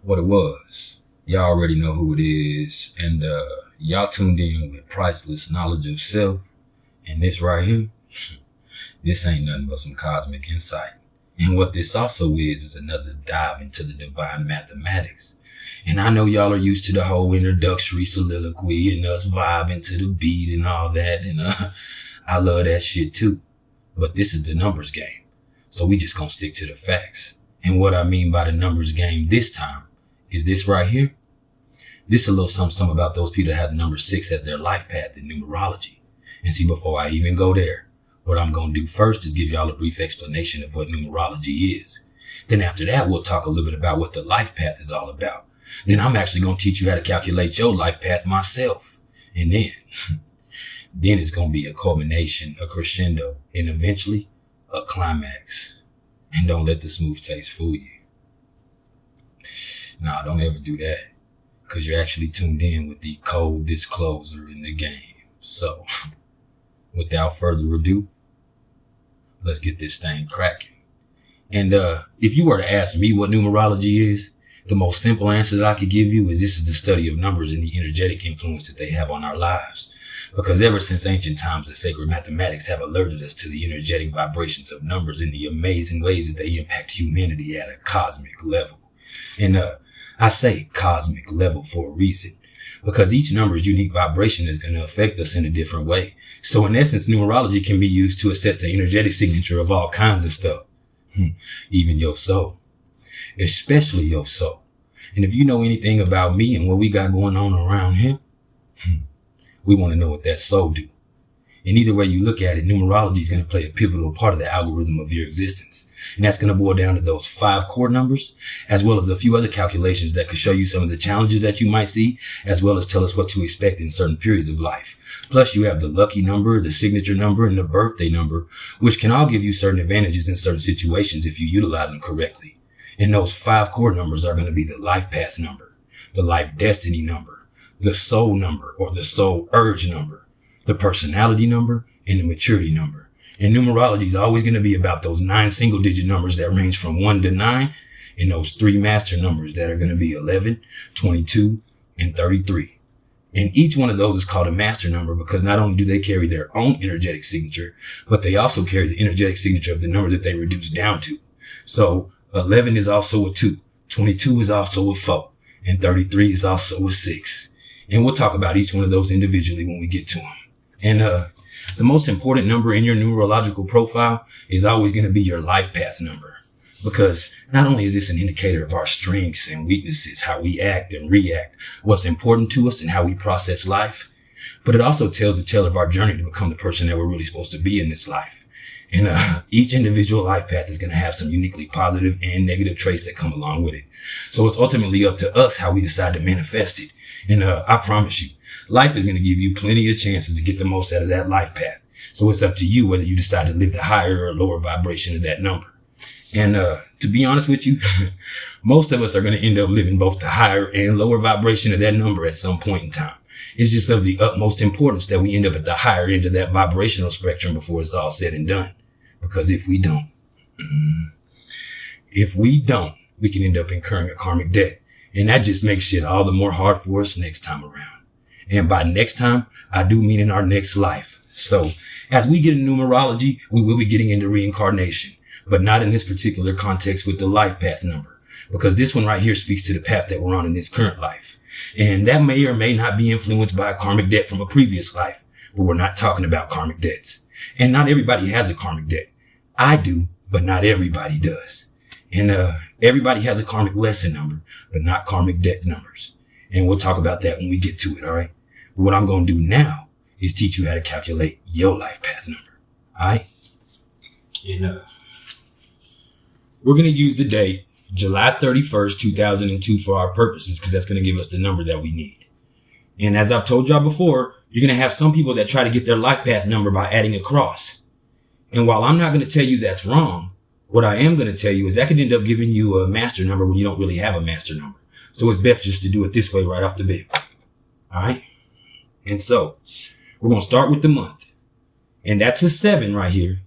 what it was. Y'all already know who it is. And y'all tuned in with Priceless Knowledge of Self. And this right here, this ain't nothing but some cosmic insight. And what this also is another dive into the divine mathematics. And I know y'all are used to the whole introductory soliloquy and us vibing to the beat and all that. And I love that shit too. But this is the numbers game. So we just gonna stick to the facts. And what I mean by the numbers game this time is this right here. This a little something about those people that have the number 6 as their life path in numerology. And see, before I even go there, what I'm going to do first is give y'all a brief explanation of what numerology is. Then after that, we'll talk a little bit about what the life path is all about. Then I'm actually going to teach you how to calculate your life path myself. And then it's going to be a culmination, a crescendo, and eventually a climax. And don't let the smooth taste fool you. Nah, don't ever do that. Because you're actually tuned in with the cold discloser in the game. So, without further ado, let's get this thing cracking. And if you were to ask me what numerology is, the most simple answer that I could give you is this is the study of numbers and the energetic influence that they have on our lives. Because ever since ancient times, the sacred mathematics have alerted us to the energetic vibrations of numbers and the amazing ways that they impact humanity at a cosmic level. And I say cosmic level for a reason. Because each number's unique vibration is going to affect us in a different way. So in essence, numerology can be used to assess the energetic signature of all kinds of stuff. Even your soul. Especially your soul. And if you know anything about me and what we got going on around here, we want to know what that soul do. And either way you look at it, numerology is going to play a pivotal part of the algorithm of your existence. And that's going to boil down to those 5 core numbers, as well as a few other calculations that could show you some of the challenges that you might see, as well as tell us what to expect in certain periods of life. Plus, you have the lucky number, the signature number, and the birthday number, which can all give you certain advantages in certain situations if you utilize them correctly. And those 5 core numbers are going to be the life path number, the life destiny number, the soul number or the soul urge number, the personality number, and the maturity number. And numerology is always going to be about those 9 single digit numbers that range from 1 to 9 and those 3 master numbers that are going to be 11, 22, and 33. And each one of those is called a master number because not only do they carry their own energetic signature, but they also carry the energetic signature of the number that they reduce down to. So 11 is also a 2, 22 is also a 4, and 33 is also a 6. And we'll talk about each one of those individually when we get to them. And the most important number in your numerological profile is always going to be your life path number. Because not only is this an indicator of our strengths and weaknesses, how we act and react, what's important to us and how we process life, but it also tells the tale of our journey to become the person that we're really supposed to be in this life. And each individual life path is going to have some uniquely positive and negative traits that come along with it. So it's ultimately up to us how we decide to manifest it. And I promise you, life is going to give you plenty of chances to get the most out of that life path. So it's up to you whether you decide to live the higher or lower vibration of that number. And to be honest with you, most of us are going to end up living both the higher and lower vibration of that number at some point in time. It's just of the utmost importance that we end up at the higher end of that vibrational spectrum before it's all said and done. Because if we don't, we can end up incurring a karmic debt. And that just makes shit all the more hard for us next time around. And by next time, I do mean in our next life. So as we get into numerology, we will be getting into reincarnation, but not in this particular context with the life path number, because this one right here speaks to the path that we're on in this current life. And that may or may not be influenced by a karmic debt from a previous life, but we're not talking about karmic debts. And not everybody has a karmic debt. I do, but not everybody does. And everybody has a karmic lesson number, but not karmic debts numbers. And we'll talk about that when we get to it, all right? But what I'm going to do now is teach you how to calculate your life path number, all right? And we're going to use the date July 31st, 2002 for our purposes because that's going to give us the number that we need. And as I've told y'all before, you're going to have some people that try to get their life path number by adding a cross. And while I'm not going to tell you that's wrong, what I am going to tell you is that could end up giving you a master number when you don't really have a master number. So it's best just to do it this way right off the bat. All right. And so we're going to start with the month. And that's a 7 right here.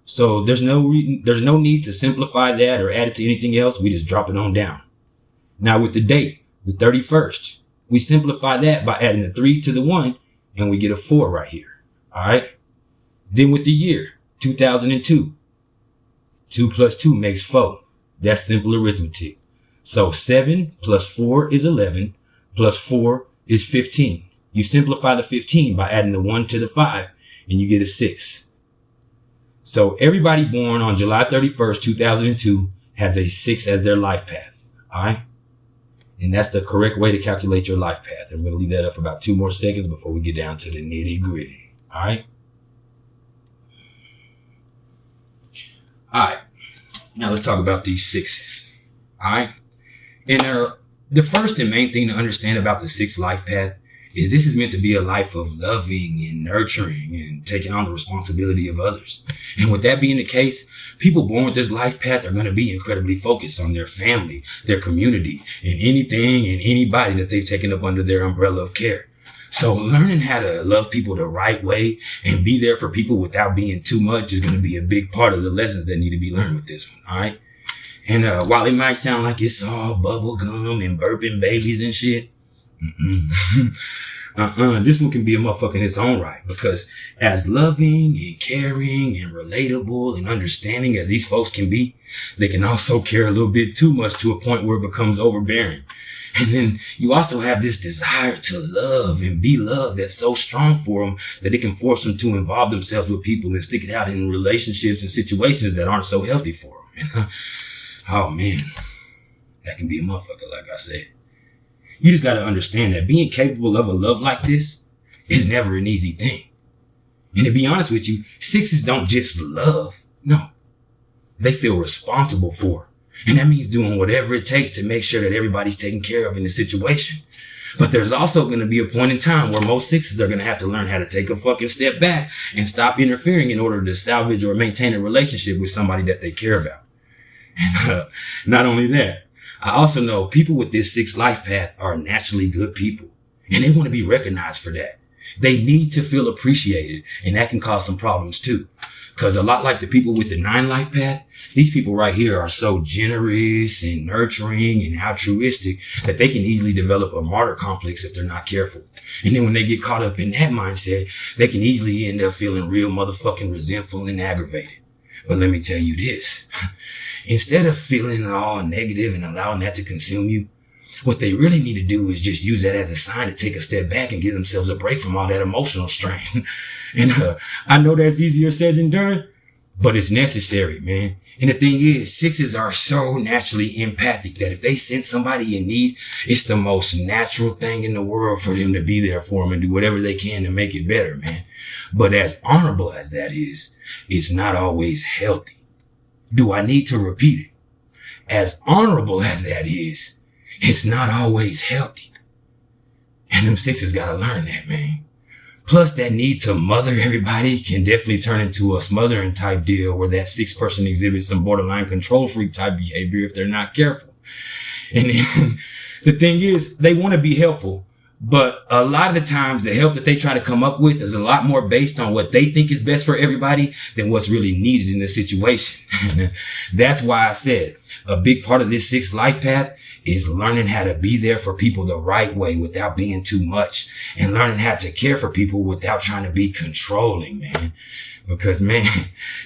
So there's no need to simplify that or add it to anything else. We just drop it on down. Now with the date, the 31st, we simplify that by adding the 3 to the 1 and we get a 4 right here. All right. Then with the year, 2002, 2 plus 2 makes 4. That's simple arithmetic. So 7 plus 4 is 11 plus 4 is 15. You simplify the 15 by adding the 1 to the 5 and you get a 6. So everybody born on July 31st, 2002 has a 6 as their life path. All right. And that's the correct way to calculate your life path. I'm going to leave that up for about 2 more seconds before we get down to the nitty gritty. All right. All right. Now let's talk about these 6s. All right. And the first and main thing to understand about the 6 life path is this is meant to be a life of loving and nurturing and taking on the responsibility of others. And with that being the case, people born with this life path are going to be incredibly focused on their family, their community, and anything and anybody that they've taken up under their umbrella of care. So learning how to love people the right way and be there for people without being too much is going to be a big part of the lessons that need to be learned with this one. All right. And while it might sound like it's all bubble gum and burping babies and shit, this one can be a motherfucker in its own right, because as loving and caring and relatable and understanding as these folks can be, they can also care a little bit too much to a point where it becomes overbearing. And then you also have this desire to love and be loved that's so strong for them that it can force them to involve themselves with people and stick it out in relationships and situations that aren't so healthy for them. Oh man, that can be a motherfucker, like I said. You just got to understand that being capable of a love like this is never an easy thing. And to be honest with you, 6s don't just love. No, they feel responsible for it. And that means doing whatever it takes to make sure that everybody's taken care of in the situation. But there's also going to be a point in time where most 6s are going to have to learn how to take a fucking step back and stop interfering in order to salvage or maintain a relationship with somebody that they care about. And not only that, I also know people with this 6 life path are naturally good people, and they want to be recognized for that. They need to feel appreciated, and that can cause some problems too. Because a lot like the people with the 9 life path, these people right here are so generous and nurturing and altruistic that they can easily develop a martyr complex if they're not careful. And then when they get caught up in that mindset, they can easily end up feeling real motherfucking resentful and aggravated. But let me tell you this. Instead of feeling all negative and allowing that to consume you, what they really need to do is just use that as a sign to take a step back and give themselves a break from all that emotional strain. And I know that's easier said than done, but it's necessary, man. And the thing is, 6s are so naturally empathic that if they sense somebody in need, it's the most natural thing in the world for them to be there for them and do whatever they can to make it better, man. But as honorable as that is, it's not always healthy. Do I need to repeat it? As honorable as that is, it's not always healthy. And them 6s gotta learn that, man. Plus, that need to mother everybody can definitely turn into a smothering type deal where that 6 person exhibits some borderline control freak type behavior if they're not careful. And then the thing is, they want to be helpful, but a lot of the times the help that they try to come up with is a lot more based on what they think is best for everybody than what's really needed in the situation. That's why I said a big part of this 6 life path is learning how to be there for people the right way without being too much, and learning how to care for people without trying to be controlling, man. Because, man,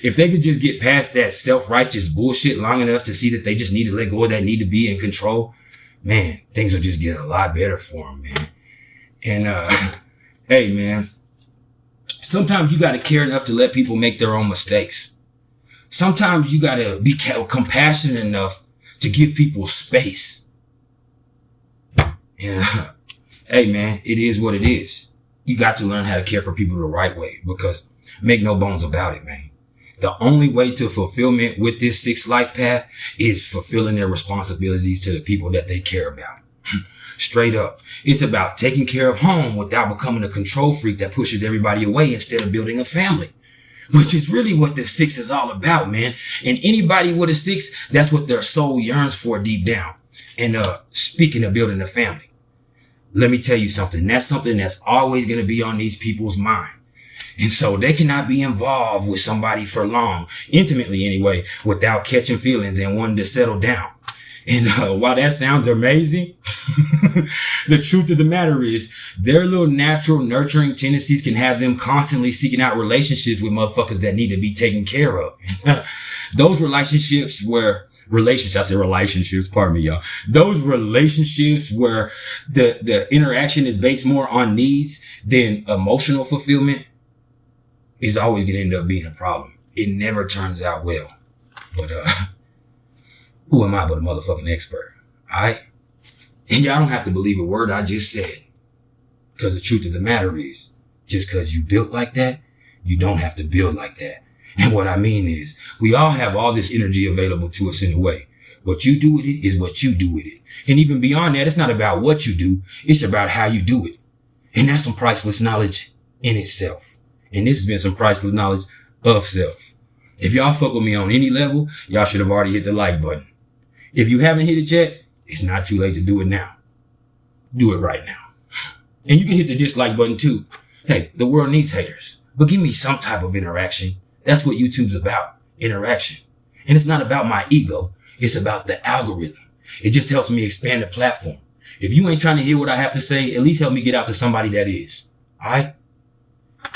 if they could just get past that self-righteous bullshit long enough to see that they just need to let go of that need to be in control, man, things will just get a lot better for them, man. And, hey, man, sometimes you got to care enough to let people make their own mistakes. Sometimes you got to be compassionate enough to give people space. Yeah. Hey, man, it is what it is. You got to learn how to care for people the right way, because make no bones about it, man. The only way to fulfillment with this 6 life path is fulfilling their responsibilities to the people that they care about. Straight up. It's about taking care of home without becoming a control freak that pushes everybody away instead of building a family. Which is really what the 6 is all about, man. And anybody with a 6, that's what their soul yearns for deep down. And speaking of building a family, let me tell you something. That's something that's always going to be on these people's mind. And so they cannot be involved with somebody for long, intimately anyway, without catching feelings and wanting to settle down. And while that sounds amazing, the truth of the matter is their little natural nurturing tendencies can have them constantly seeking out relationships with motherfuckers that need to be taken care of. Those relationships, pardon me, y'all. Those relationships where the interaction is based more on needs than emotional fulfillment is always going to end up being a problem. It never turns out well. But, who am I but a motherfucking expert? Alright? And y'all don't have to believe a word I just said. Because the truth of the matter is, just because you built like that, you don't have to build like that. And what I mean is, we all have all this energy available to us in a way. What you do with it is what you do with it. And even beyond that, it's not about what you do. It's about how you do it. And that's some priceless knowledge in itself. And this has been some priceless knowledge of self. If y'all fuck with me on any level, y'all should have already hit the like button. If you haven't hit it yet, it's not too late to do it now. Do it right now. And you can hit the dislike button too. Hey, the world needs haters, but give me some type of interaction. That's what YouTube's about, interaction. And it's not about my ego. It's about the algorithm. It just helps me expand the platform. If you ain't trying to hear what I have to say, at least help me get out to somebody that is. All right?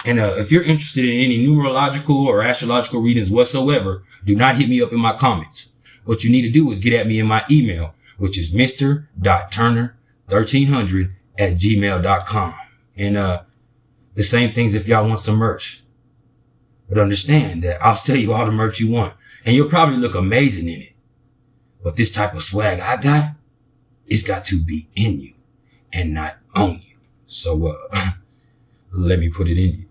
And if you're interested in any numerological or astrological readings whatsoever, do not hit me up in my comments. What you need to do is get at me in my email, which is mr.turner1300@gmail.com. And the same things if y'all want some merch. But understand that I'll sell you all the merch you want, and you'll probably look amazing in it. But this type of swag I got, it's got to be in you and not on you. So let me put it in you.